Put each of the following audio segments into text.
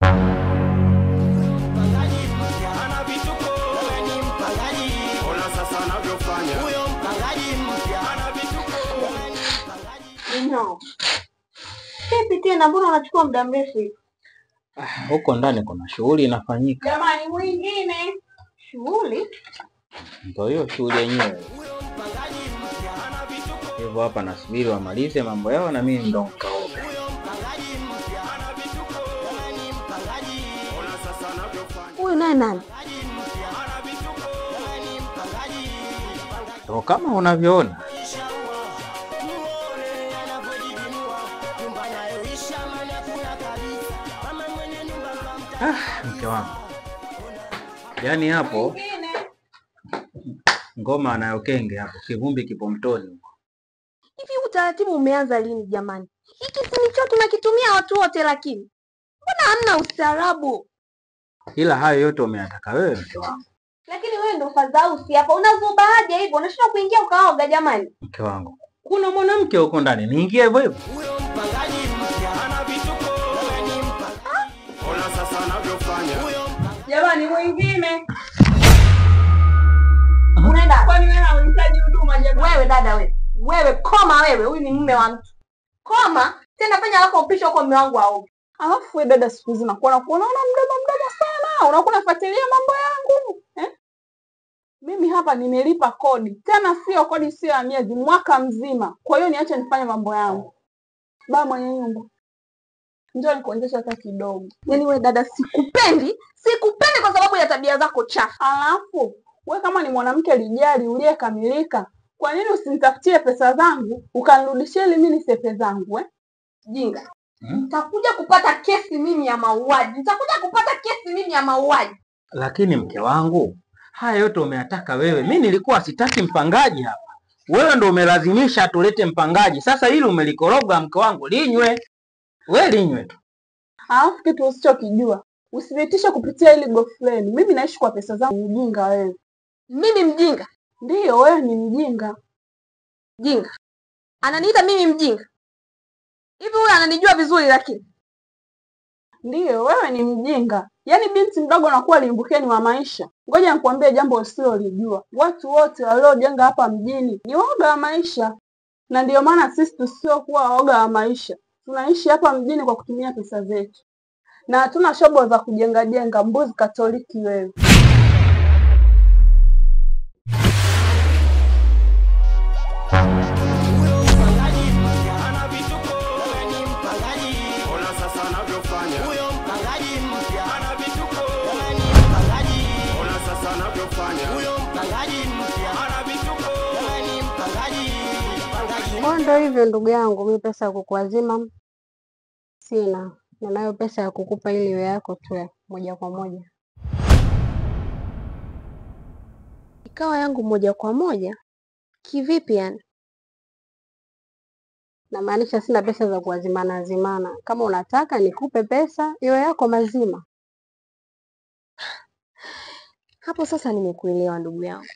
Mpangaji mpya ana vituko, wewe ni mpangaji. Ona sasa anavyofanya. Huyo mpangaji mpya ana vituko, wewe ni mpangaji. No. Kipi tena, mbona unachukua muda mrefu hivi? Huko ndani kuna shughuli inafanyika. Jamani mwingine. Shughuli? Ndio hiyo shughuli yenyewe. Hivyo hapa nasubiri wamalize mambo yao na mimi ndo nikaoga. Huyu naye nani? Ndio kama unavyoona. Mke wangu. Yaani hapo ngoma anayokenge hapo, kivumbi kipo mtoni huko. Hivi utaratibu umeanza lini jamani? Hiki si nicho tunakitumia watu wote lakini. Mbona hamna ustaarabu? Ila hayo yote umeyataka wewe mke wangu. Lakini wewe ndo fadhausi hapa. Unazubaje hivyo? Unashindwa kuingia ukaoga jamani. Mke wangu. Kuna mwanamke huko ndani. Niingie hivyo hivyo. Huyo mpangaji mpya ana vituko, wewe ni mpangaji. Ona sasa anavyofanya. Jamani mwingine. Unaenda? Kwani wewe unahitaji huduma jamani? Wewe dada wewe. Wewe koma wewe. Huyu ni mume wa mtu. Koma. Tena fanya lako upisho huko mume wangu aoge. Alafu wewe dada siku hizi nakuona mdomo sana. Unakuwa unafuatilia mambo yangu. Mimi hapa nimelipa kodi. Tena sio kodi, sio ya miezi, mwaka mzima. Kwa hiyo niache nifanye mambo yangu. Baba mwenye nyumba. Njoo nikuonyeshe hata kidogo. Yaani wewe dada sikupendi. Sikupendi kwa sababu ya tabia zako chafu. Alafu wewe kama ni mwanamke lijali uliyekamilika, kwa nini usinitafutie pesa zangu ukanirudishie ili mimi nisepe zangu Jinga. Nitakuja kupata kesi mimi ya mauaji. Lakini mke wangu, haya yote umeyataka wewe. Mimi nilikuwa sitaki mpangaji hapa. Wewe ndo umelazimisha tulete mpangaji. Sasa hili umelikoroga mke wangu, linywe. Wewe linywe tu. Alafu kitu usichokijua, usinitishe kupitia ile girlfriend. Mimi naishi kwa pesa zangu. Mjinga wewe. Mimi mjinga? Ndiyo, wewe ni mjinga. Jinga. Ananiita mimi mjinga? Hivi huyu ananijua vizuri lakini? Ndiyo, wewe ni mjinga. Yaani binti mdogo anakuwa limbukeni wa maisha. Ngoja nikwambie jambo usilolijua. Watu wote waliojenga hapa mjini ni waoga wa maisha. Na ndiyo maana sisi tusiokuwa waoga wa maisha tunaishi hapa mjini kwa kutumia pesa zetu. Na hatuna shobo za kujenga mbuzi Katoliki wewe. Ndio hivyo ndugu yangu, mimi pesa ya kukuazima sina. Ninayo pesa ya kukupa ili iwe yako tu moja kwa moja. Ikawa yangu moja kwa moja? Kivipi yani? Na maanisha sina pesa za kuazimana. Kama unataka nikupe pesa iwe yako mazima. Hapo sasa nimekuelewa ndugu yangu.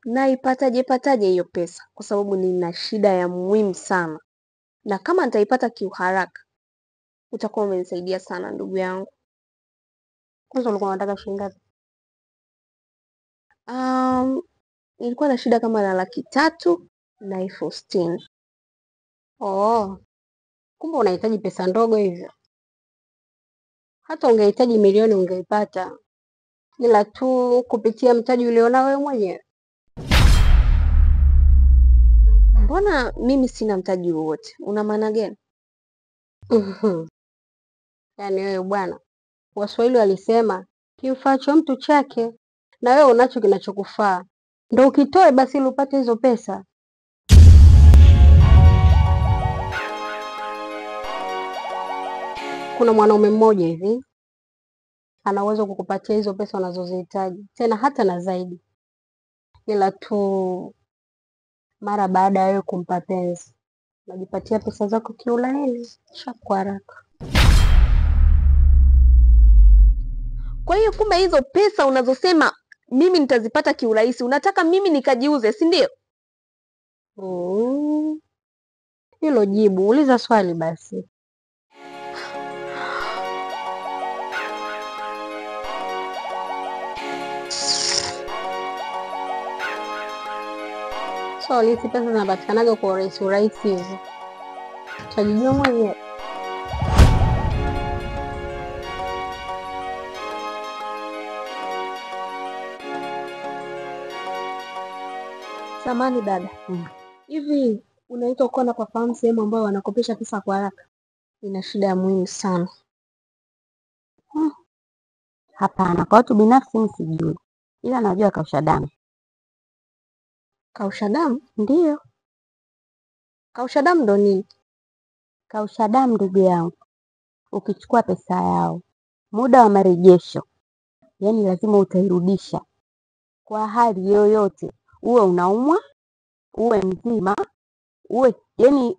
Naipataje hiyo pesa? Kwa sababu nina shida ya muhimu sana. Na kama nitaipata kiuharaka, utakuwa umenisaidia sana ndugu yangu. Kwanza ulikuwa unataka shilingi ngapi? Nilikuwa na shida kama na 360,000. Oh. Kumbe unahitaji pesa ndogo hivyo. Hata ungehitaji milioni ungeipata. Ila tu kupitia mtaji ulionao wewe mwenyewe. Mbona mimi sina mtaji wowote? Una maana gani? Yaani wewe bwana, Waswahili walisema kimfaacho mtu chake, na wewe unacho kinachokufaa. Ndio ukitoe basi ili upate hizo pesa. Kuna mwanaume mmoja hivi ana uwezo kukupatia hizo pesa unazozihitaji, tena hata na zaidi. Ila tu mara baada ya wewe kumpa penzi, unajipatia pesa zako kiulaini kwa haraka. Kwa hiyo kumbe hizo pesa unazosema mimi nitazipata kiurahisi, unataka mimi nikajiuze, si ndio? Hilo jibu, uliza swali basi. So hizi pesa zinapatikanaga kwa urahisi hivi. Utajijua mwenyewe. Samani dada. Hivi unaitwa kuwa napafahamu sehemu ambayo wanakopesha pesa kwa haraka? Ina shida ya muhimu sana. Hapana, kwa watu binafsi mimi sijui. Ila najua kausha damu. Kausha damu? Ndiyo. Kausha damu ndo nini? Kausha damu ndugu yangu. Ukichukua pesa yao, muda wa marejesho, yani lazima utairudisha. Kwa hali yoyote, uwe unaumwa, uwe mzima,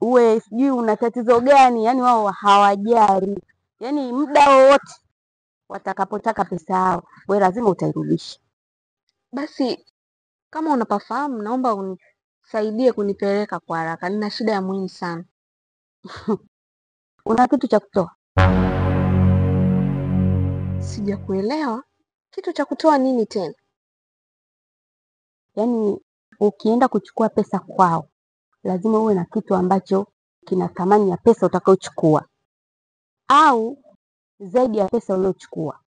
uwe sijui una tatizo gani, yani wao hawajali. Yani muda wowote watakapotaka pesa yao, wewe lazima utairudisha. Basi kama unapafahamu, naomba unisaidie kunipeleka kwa haraka. Nina shida ya muhimu sana. Una kitu cha kutoa? Sijakuelewa. Kitu cha kutoa nini tena? Yaani ukienda kuchukua pesa kwao, lazima uwe na kitu ambacho kina thamani ya pesa utakayochukua, au zaidi ya pesa uliochukua.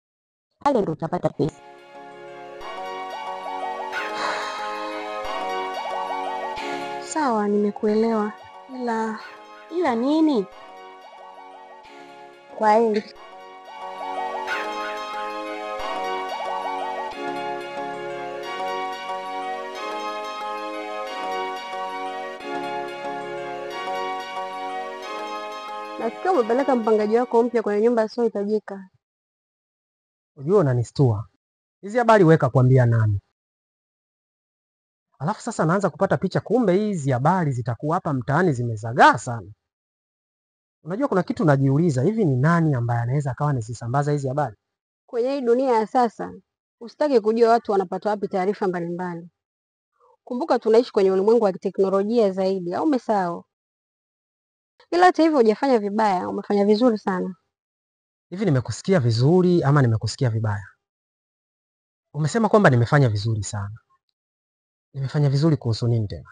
Pale ndo utapata pesa. Sawa, nimekuelewa. Ila nini? Kwa hili nasikia umepeleka mpangaji wako mpya kwenye nyumba isiyohitajika. Unajua unanistua. Hizi habari weka kuambia nani? Alafu sasa naanza kupata picha, kumbe hizi habari zitakuwa hapa mtaani zimezagaa sana. Unajua kuna kitu najiuliza, hivi ni nani ambaye anaweza akawa anazisambaza hizi habari? Kwenye hii dunia ya sasa, usitaki kujua watu wanapata wapi taarifa mbalimbali. Kumbuka tunaishi kwenye ulimwengu wa teknolojia zaidi, au umesahau? Ila hata hivyo hujafanya vibaya, umefanya vizuri sana. Hivi nimekusikia vizuri ama nimekusikia vibaya? Umesema kwamba nimefanya vizuri sana. Nimefanya vizuri kuhusu nini tena?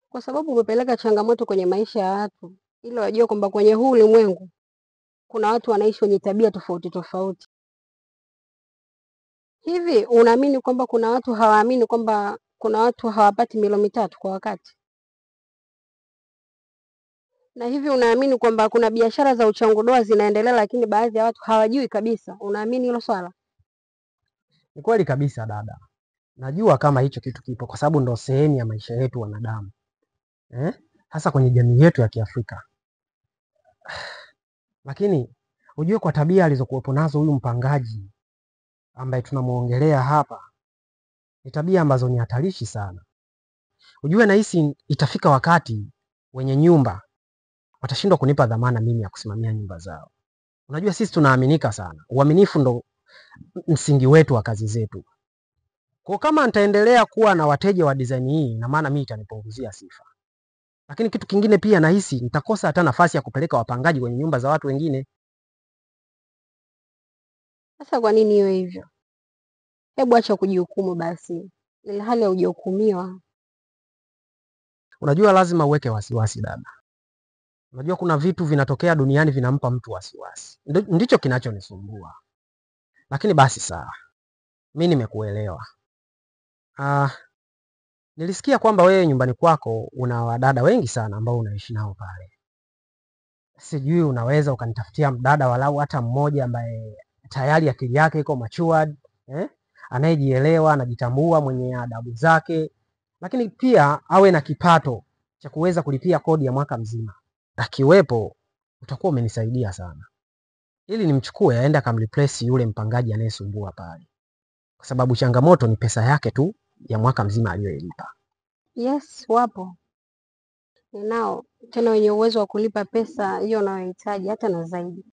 Kwa sababu umepeleka changamoto kwenye maisha ya watu, ili wajue kwamba kwenye huu ulimwengu kuna watu wanaishi wenye tabia tofauti tofauti. Hivi unaamini kwamba kuna watu hawaamini kwamba kuna watu hawapati milo mitatu kwa wakati? Na hivi unaamini kwamba kuna biashara za uchangudoa zinaendelea lakini baadhi ya watu hawajui kabisa? Unaamini hilo swala? Ni kweli kabisa dada. Najua kama hicho kitu kipo kwa sababu ndo sehemu ya maisha yetu wanadamu. Hasa kwenye jamii yetu ya Kiafrika. Lakini ujue kwa tabia alizokuwepo nazo huyu mpangaji ambaye tunamuongelea hapa, ni tabia ambazo ni hatarishi sana. Ujue nahisi itafika wakati wenye nyumba watashindwa kunipa dhamana mimi ya kusimamia nyumba zao. Unajua sisi tunaaminika sana. Uaminifu ndo msingi wetu wa kazi zetu. Kwa kama nitaendelea kuwa na wateja wa design hii, na maana mimi itanipunguzia sifa. Lakini kitu kingine pia nahisi nitakosa hata nafasi ya kupeleka wapangaji kwenye nyumba za watu wengine. Sasa kwa nini iwe hivyo? Hebu acha kujihukumu basi, ili hali haujahukumiwa. Unajua lazima uweke wasiwasi dada. Unajua kuna vitu vinatokea duniani vinampa mtu wasiwasi. Ndicho kinachonisumbua. Lakini basi sawa. Mimi nimekuelewa. Nilisikia kwamba wewe nyumbani kwako una wadada wengi sana ambao unaishi nao pale. Sijui unaweza ukanitafutia mdada walau hata mmoja ambaye tayari akili yake iko matured, anayejielewa, anajitambua, mwenye adabu zake, lakini pia awe na kipato cha kuweza kulipia kodi ya mwaka mzima. Akiwepo utakuwa umenisaidia sana. Ili nimchukue aende akamreplace yule mpangaji anayesumbua pale. Kwa sababu changamoto ni pesa yake tu ya mwaka mzima aliyoilipa. Yes, wapo. Ninao tena wenye uwezo wa kulipa pesa hiyo unayohitaji hata na zaidi.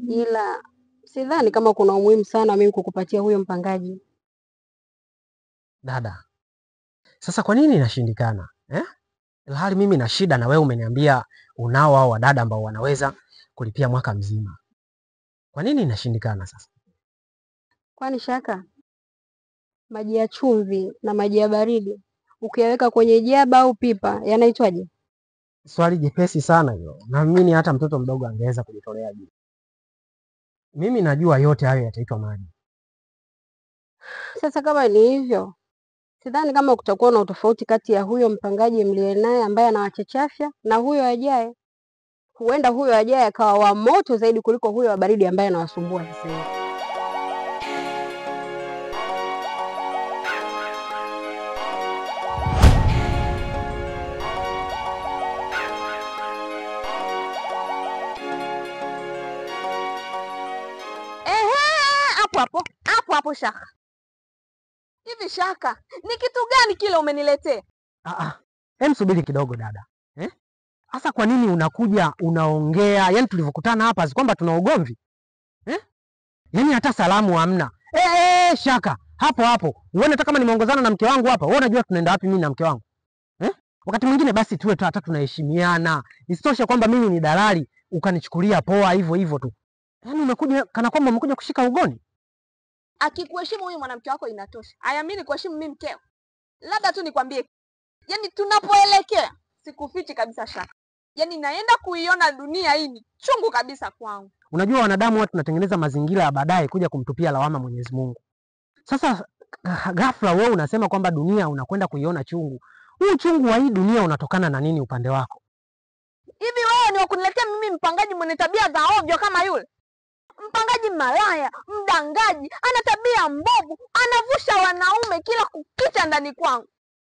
Ila sidhani kama kuna umuhimu sana mimi kukupatia huyo mpangaji. Dada, sasa kwa nini inashindikana? Ilhali mimi na shida na wewe umeniambia unao hao wadada ambao wanaweza kulipia mwaka mzima. Kwa nini inashindikana sasa? Kwani shaka? Maji ya chumvi na maji ya baridi ukiyaweka kwenye jaba au pipa yanaitwaje? Swali jepesi sana hilo. Naamini hata mtoto mdogo angeweza kujitolea jibu. Mimi najua yote hayo yataitwa maji. Sasa kama ni hivyo, sidhani kama kutakuwa na utofauti kati ya huyo mpangaji mliye naye ambaye anawachachafya na huyo ajaye. Huenda huyo ajaye akawa wa moto zaidi kuliko huyo wa baridi ambaye anawasumbua sasa hivi. Hapo Shaka. Hivi Shaka, ni kitu gani kile umeniletea? Hem, subiri kidogo dada. Sasa kwa nini unakuja unaongea? Yaani tulivyokutana hapa si kwamba tuna ugomvi? Yaani hata salamu hamna. Shaka, hapo. Uone hata kama nimeongozana na mke wangu hapa. Wewe unajua tunaenda wapi mimi na mke wangu? Wakati mwingine basi tuwe hata tunaheshimiana. Isitoshe kwamba mimi ni dalali ukanichukulia poa hivyo tu. Yaani umekuja kana kwamba umekuja kushika ugoni. Akikuheshimu huyu mwanamke wako inatosha. Ayamini kuheshimu mimi mkeo. Labda tu nikwambie. Yaani tunapoelekea sikufichi kabisa Shaka. Yaani naenda kuiona dunia hii ni chungu kabisa kwangu. Unajua wanadamu watu tunatengeneza mazingira ya baadaye kuja kumtupia lawama Mwenyezi Mungu. Sasa ghafla wewe unasema kwamba dunia unakwenda kuiona chungu. Huu chungu wa hii dunia unatokana na nini upande wako? Hivi wewe ni wakuniletea mimi mpangaji mwenye tabia za ovyo kama yule? Mpangaji malaya, mdangaji, ana tabia mbovu, anavusha wanaume kila kukicha ndani kwangu.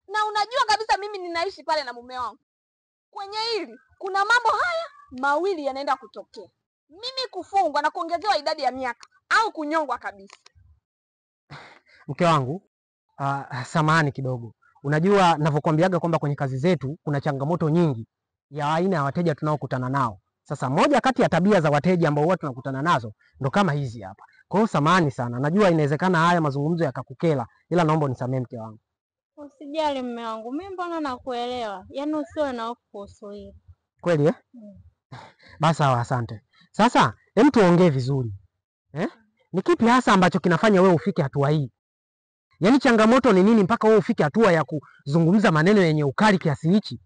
Na unajua kabisa mimi ninaishi pale na mume wangu. Kwenye hili kuna mambo haya mawili yanaenda kutokea. Mimi kufungwa na kuongezewa idadi ya miaka au kunyongwa kabisa. Mke wangu, samahani kidogo. Unajua ninavyokuambiaga kwamba kwenye kazi zetu kuna changamoto nyingi ya aina ya wateja tunaokutana nao. Sasa moja kati ya tabia za wateja ambao watu tunakutana nazo ndo kama hizi hapa. Kwa hiyo samahani sana. Najua inawezekana haya mazungumzo yakakukela, ila naomba unisamee mke wangu. Usijali mume wangu. Mimi mbona nakuelewa. Yaani usiwe na hofu kuhusu hilo. Kweli Basi sawa, asante. Sasa hem tuongee vizuri. Ni kipi hasa ambacho kinafanya wewe ufike hatua hii? Yaani changamoto ni nini mpaka wewe ufike hatua ya kuzungumza maneno yenye ukali kiasi hichi?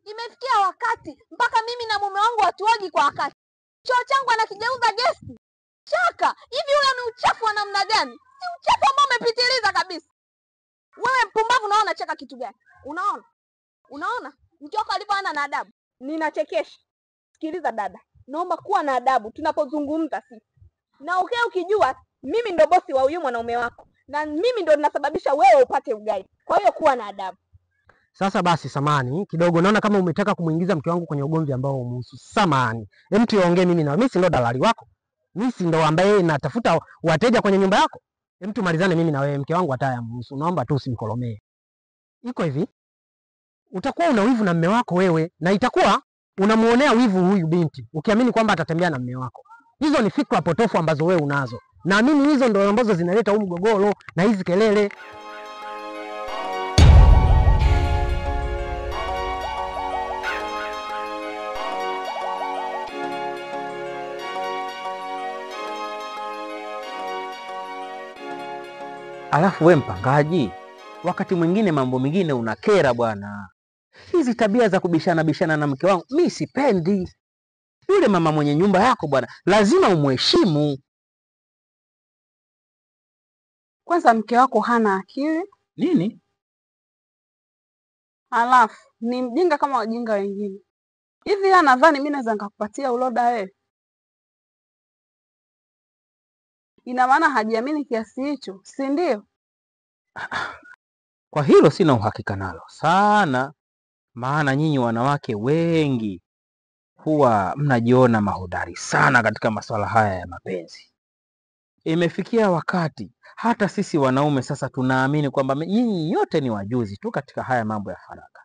Imefikia wakati mpaka mimi na mume wangu hatuogi kwa wakati. Choo changu anakigeuza gesti. Shaka, hivi ule ni uchafu wa namna gani? Si uchafu ambao umepitiliza kabisa. Wewe mpumbavu unaona cheka kitu gani? Unaona? Mke wako alivyo hana na adabu. Ninachekesha. Sikiliza dada. Naomba kuwa na adabu tunapozungumza sisi. Na ukijua mimi ndo bosi wa huyu mwanaume wako. Na mimi ndo ninasababisha wewe upate ugai. Kwa hiyo kuwa na adabu. Sasa basi samani kidogo, naona kama umetaka kumuingiza mke wangu kwenye ugomvi ambao umuhusu. Samani. Hem tuongee mimi na mimi si ndo dalali wako. Mimi si ndo ambaye natafuta wateja kwenye nyumba yako. Hem tumalizane mimi na wewe, mke wangu hata yamhusu. Naomba tu usimkolomee. Iko hivi. Utakuwa una wivu na mume wako wewe na itakuwa unamuonea wivu huyu binti ukiamini kwamba atatembea na mume wako. Hizo ni fikra potofu ambazo wewe unazo. Naamini hizo ndo ambazo zinaleta huu mgogoro na hizi kelele. Alafu we mpangaji, wakati mwingine mambo mengine unakera bwana. Hizi tabia za kubishana na mke wangu mimi sipendi. Yule mama mwenye nyumba yako bwana, lazima umheshimu. Kwanza mke wako hana akili. Nini? Alafu ni mjinga kama wajinga wengine. Hivi anadhani mimi naweza nikakupatia uloda wewe? Ina maana hajiamini kiasi hicho, si ndio? Kwa hilo sina uhakika nalo sana, maana nyinyi wanawake wengi huwa mnajiona mahodari sana katika masuala haya ya mapenzi. Imefikia wakati hata sisi wanaume sasa tunaamini kwamba nyinyi yote ni wajuzi tu katika haya mambo ya faragha.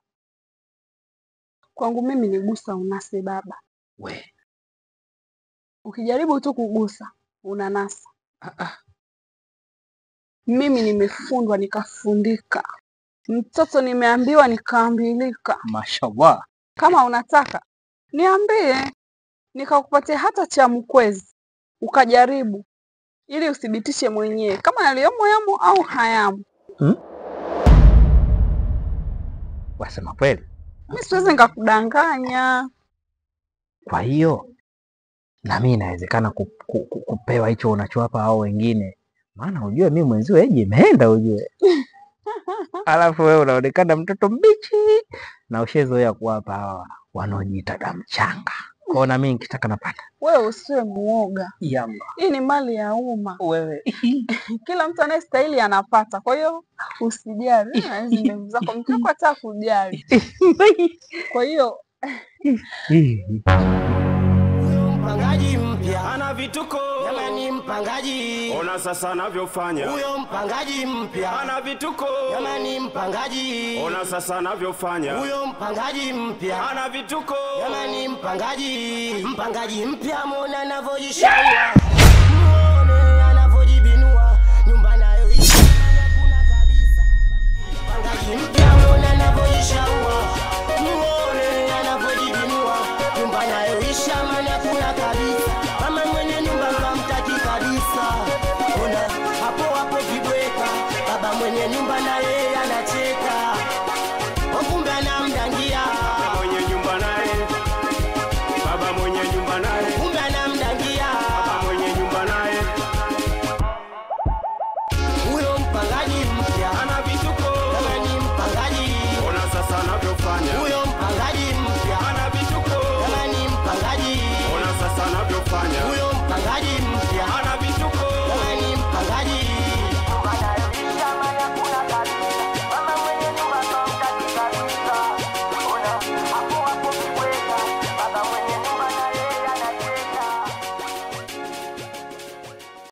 Kwangu mimi ni gusa unase baba. Ukijaribu tu kugusa unanasa. Mimi nimefundwa nikafundika. Mtoto nimeambiwa nikaambilika. Mashallah. Kama unataka niambie nikakupatia hata cha mkwezi ukajaribu ili uthibitishe mwenyewe kama yaliyomo yamo au hayamo. Wasema kweli? Mimi siwezi nikakudanganya. Kwa hiyo na mimi inawezekana kupewa hicho unachowapa hao wengine, maana ujue mimi mwenzio eje imeenda ujue. Alafu wewe unaonekana mtoto mbichi na ushezoea kuwapa hawa wanaojiita damchanga. Kwa na mimi nikitaka napata. Wewe usiwe muoga. Yamba. Hii ni mali ya umma. Wewe. Kila mtu anayestahili anapata. Kwa hiyo usijali na hizo ndevu zako, mtako hata kujali. Kwa hiyo mpangaji mpya ana vituko, jamani mpangaji, ona sasa anavyofanya. Huyo mpangaji mpya ana vituko, jamani mpangaji, ona sasa anavyofanya. Huyo mpangaji mpya ana vituko, jamani mpangaji mpya, muone anavyojishaua, muone anavyojibinua, nyumba nayo hakuna kabisa. Mpangaji mpya, muone anavyojishaua, muone anavyojibinua, nyumba nayo hakuna kabisa. Mama mwenye nyumba hamtaki kabisa. Ona hapo vibweka, baba mwenye nyumba na yeye anacheka. Kumbe anamdangia baba mwenye nyumba naye, baba mwenye nyumba naye, kumbe anamdangia baba mwenye nyumba naye. Huyo mpangaji mpya ana vituko, jamani mpangaji, ona sasa anavyofanya. Huyo mpangaji mpya ana vituko, jamani mpangaji, ona sasa anavyofanya. Huyo mpangaji